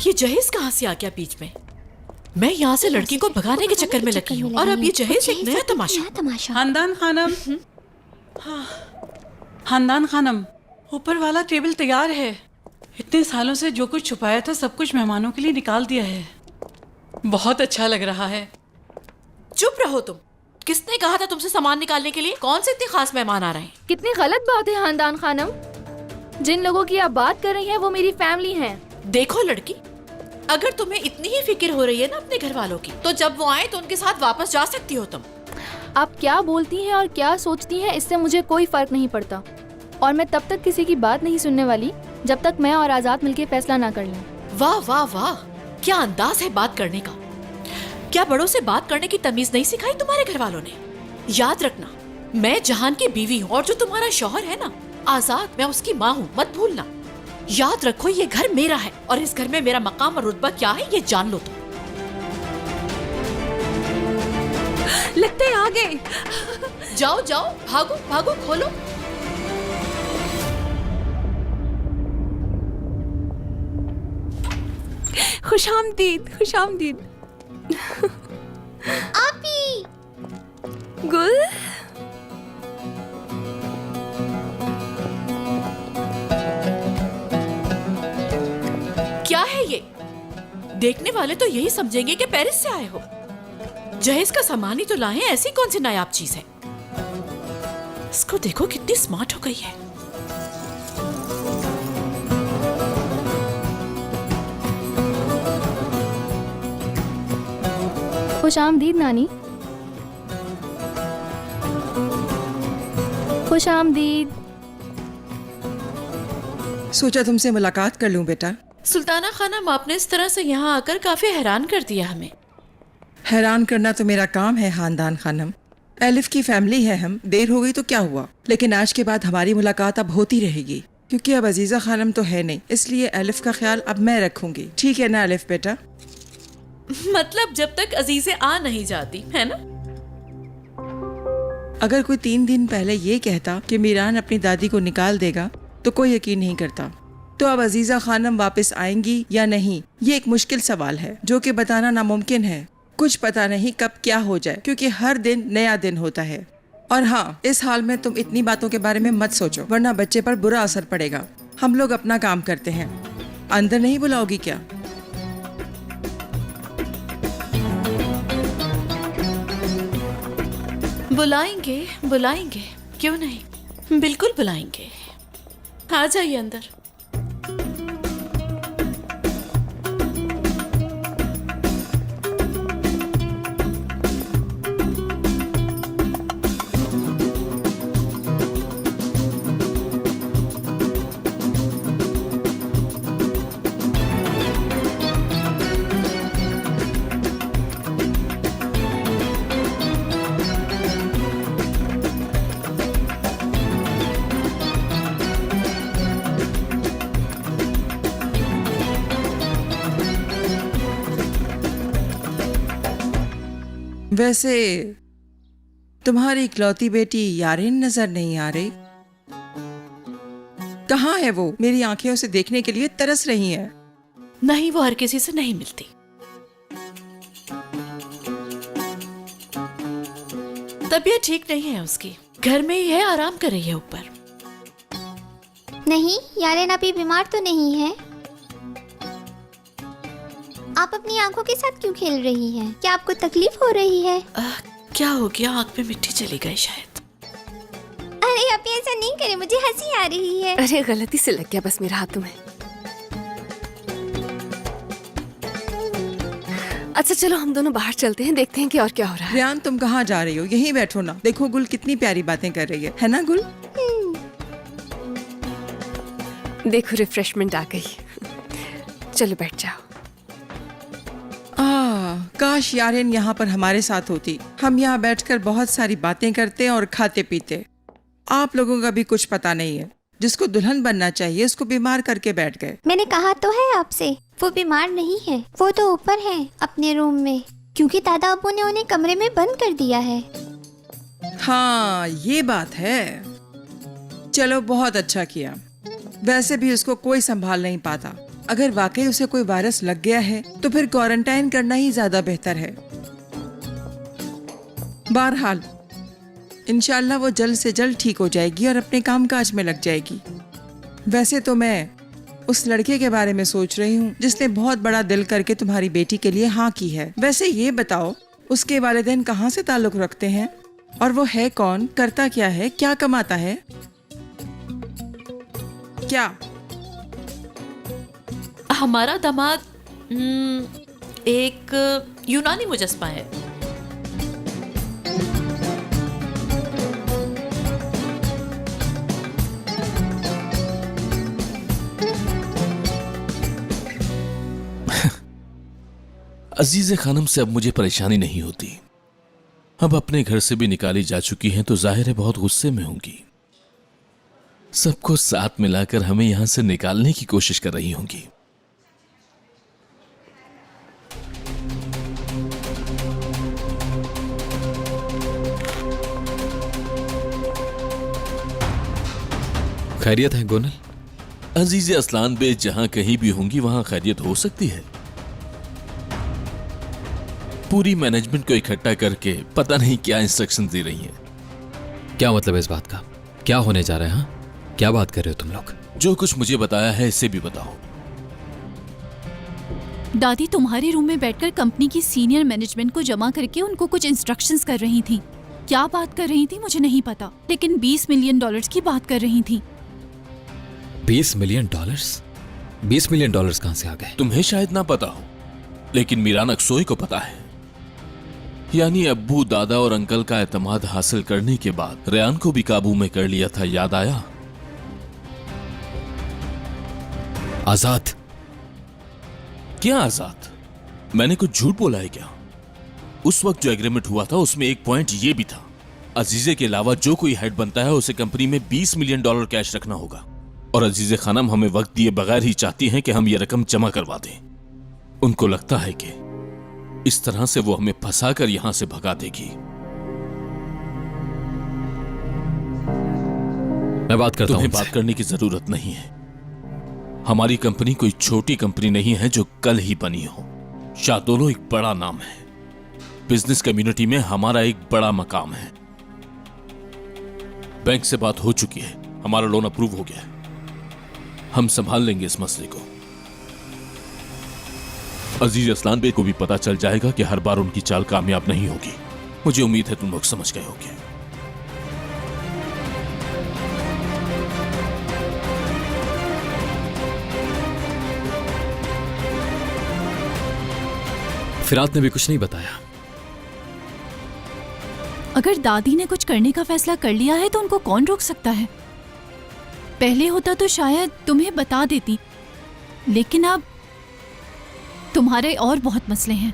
ये जहेज कहाँ से आ गया बीच में? मैं यहाँ से लड़की को भगाने के चक्कर में लगी हूँ और अब ये जहेज एक नया तमाशा। खानदान खानम, खानदान खानम, ऊपर वाला टेबल तैयार है। इतने सालों से जो कुछ छुपाया था सब कुछ मेहमानों के लिए निकाल दिया है। बहुत अच्छा लग रहा है। चुप रहो तुम। किसने कहा था तुमसे सामान निकालने के लिए? कौन से इतने खास मेहमान आ रहे हैं? कितनी गलत बात है खानदान खानम। जिन लोगों की आप बात कर रही हैं वो मेरी फैमिली हैं। देखो लड़की, अगर तुम्हें इतनी ही फिक्र हो रही है ना अपने घर वालों की, तो जब वो आए तो उनके साथ वापस जा सकती हो तुम। आप क्या बोलती हैं और क्या सोचती हैं इससे मुझे कोई फर्क नहीं पड़ता, और मैं तब तक किसी की बात नहीं सुनने वाली जब तक मैं और आजाद मिलकर फैसला ना कर लें। वाह वाह वाह, क्या अंदाज है बात करने का। क्या बड़ों से बात करने की तमीज नहीं सिखाई तुम्हारे घर वालों ने? याद रखना, मैं जहान की बीवी हूँ और जो तुम्हारा शौहर है ना आजाद, मैं उसकी माँ हूँ, मत भूलना। याद रखो, ये घर मेरा है और इस घर में मेरा मकाम और रुतबा क्या है ये जान लो तुम। लगता है आ गए। जाओ जाओ, भागो भागो, खोलो। खुशामदीद, खुशामदीद। आपी गुल, क्या है ये? देखने वाले तो यही समझेंगे कि पेरिस से आए हो। जहेज का सामान ही तो लाए, ऐसी कौन सी नायाब चीज है? इसको देखो कितनी स्मार्ट हो गई है। खुशामदीद नानी। खुशामदीद। सोचा तुमसे मुलाकात कर लूं बेटा। सुल्ताना खानम, आपने इस तरह से यहाँ आकर काफी हैरान कर दिया हमें। हैरान करना तो मेरा काम है खानदान खानम। एलिफ की फैमिली है हम, देर हो गई तो क्या हुआ, लेकिन आज के बाद हमारी मुलाकात अब होती रहेगी, क्योंकि अब अजीजा खानम तो है नहीं, इसलिए एलिफ का ख्याल अब मैं रखूंगी। ठीक है ना एलिफ बेटा? मतलब जब तक अजीजें आ नहीं जाती, है ना? अगर कोई 3 दिन पहले ये कहता कि मीरान अपनी दादी को निकाल देगा तो कोई यकीन नहीं करता। तो अब अजीजा खानम वापस आएंगी या नहीं, ये एक मुश्किल सवाल है जो कि बताना नामुमकिन है। कुछ पता नहीं कब क्या हो जाए, क्योंकि हर दिन नया दिन होता है। और हाँ, इस हाल में तुम इतनी बातों के बारे में मत सोचो, वरना बच्चे पर बुरा असर पड़ेगा। हम लोग अपना काम करते हैं। अंदर नहीं बुलाओगी क्या? बुलाएंगे बुलाएंगे, क्यों नहीं, बिल्कुल बुलाएंगे। आ जाइए अंदर। वैसे तुम्हारी इकलौती बेटी यारिन नजर नहीं आ रही। कहाँ है वो? मेरी आंखें उसे देखने के लिए तरस रही हैं। नहीं, वो हर किसी से नहीं मिलती। तबीयत ठीक नहीं है उसकी, घर में ही है, आराम कर रही है ऊपर। नहीं, यारेन अभी बीमार तो नहीं है। आप अपनी आंखों के साथ क्यों खेल रही हैं? क्या आपको तकलीफ हो रही है? क्या हो गया? आंख में मिट्टी चली गई शायद। अरे आप ऐसा नहीं करें, मुझे हंसी आ रही है। अरे गलती से लग गया बस मेरे हाथों में। अच्छा चलो हम दोनों बाहर चलते हैं, देखते हैं कि और क्या हो रहा है। रियान, तुम कहाँ जा रही हो? यहीं बैठो ना। देखो गुल कितनी प्यारी बातें कर रही है ना गुल? देखो रिफ्रेशमेंट आ गई। चलो बैठ जाओ। काश यारिन यहाँ पर हमारे साथ होती। हम यहाँ बैठकर बहुत सारी बातें करते और खाते पीते। आप लोगों का भी कुछ पता नहीं है। जिसको दुल्हन बनना चाहिए उसको बीमार करके बैठ गए। मैंने कहा तो है आपसे, वो बीमार नहीं है, वो तो ऊपर है अपने रूम में, क्योंकि दादा अब्बू ने उन्हें कमरे में बंद कर दिया है। हाँ ये बात है। चलो बहुत अच्छा किया। वैसे भी उसको कोई संभाल नहीं पाता। अगर वाकई उसे कोई वायरस लग गया है तो फिर क्वारंटाइन करना ही ज्यादा बेहतर है। बहरहाल इंशाल्लाह वो जल्द से जल्द ठीक हो जाएगी और अपने कामकाज में लग जाएगी। वैसे तो मैं उस लड़के के बारे में सोच रही हूँ जिसने बहुत बड़ा दिल करके तुम्हारी बेटी के लिए हाँ की है। वैसे ये बताओ, उसके वालिदैन कहाँ से ताल्लुक रखते हैं और वो है कौन, करता क्या है, क्या कमाता है? क्या हमारा दामाद एक यूनानी मुजस्मा है। अजीज़े खानम से अब मुझे परेशानी नहीं होती। अब अपने घर से भी निकाली जा चुकी हैं तो जाहिर है बहुत गुस्से में होंगी। सबको साथ मिलाकर हमें यहां से निकालने की कोशिश कर रही होंगी। खैरियत है गोनल? अजीज़े असलान बे जहां कहीं भी होंगी वहां खैरियत हो सकती है। पूरी मैनेजमेंट को इकट्ठा करके पता नहीं क्या इंस्ट्रक्शन दे रही हैं। क्या मतलब है इस बात का? क्या होने जा रहा है? हाँ, क्या बात कर रहे हो तुम लोग? जो कुछ मुझे बताया है इसे भी बताओ। दादी तुम्हारे रूम में बैठकर कंपनी की सीनियर मैनेजमेंट को जमा करके उनको कुछ इंस्ट्रक्शंस कर रही थी। क्या बात कर रही थी मुझे नहीं पता, लेकिन $20 मिलियन की बात कर रही थी। $20 मिलियन? $20 मिलियन कहां से आ गए? तुम्हें शायद ना पता हो, लेकिन मीरान अक्सोई को पता है। यानी अब्बू, दादा और अंकल का एतमाद हासिल करने के बाद रेयान को भी काबू में कर लिया था। याद आया? आजाद? क्या आजाद? मैंने कुछ झूठ बोला है क्या? उस वक्त जो एग्रीमेंट हुआ था उसमें एक पॉइंट ये भी था, अजीजे के अलावा जो कोई हेड बनता है उसे कंपनी में $20 मिलियन कैश रखना होगा। और अजीजे खानम हमें वक्त दिए बगैर ही चाहती हैं कि हम ये रकम जमा करवा दें। उनको लगता है कि इस तरह से वो हमें फंसाकर यहां से भगा देगी। मैं बात करता हूं। तुम्हें बात करने की जरूरत नहीं है। हमारी कंपनी कोई छोटी कंपनी नहीं है जो कल ही बनी हो। शादोलो एक बड़ा नाम है। बिजनेस कम्युनिटी में हमारा एक बड़ा मकाम है। बैंक से बात हो चुकी है, हमारा लोन अप्रूव हो गया है। हम संभाल लेंगे इस मसले को। अजीज असलान बे को भी पता चल जाएगा कि हर बार उनकी चाल कामयाब नहीं होगी। मुझे उम्मीद है तुम लोग समझ गए होगे। फिरात ने भी कुछ नहीं बताया। अगर दादी ने कुछ करने का फैसला कर लिया है तो उनको कौन रोक सकता है? पहले होता तो शायद तुम्हें बता देती, लेकिन अब तुम्हारे और बहुत मसले हैं।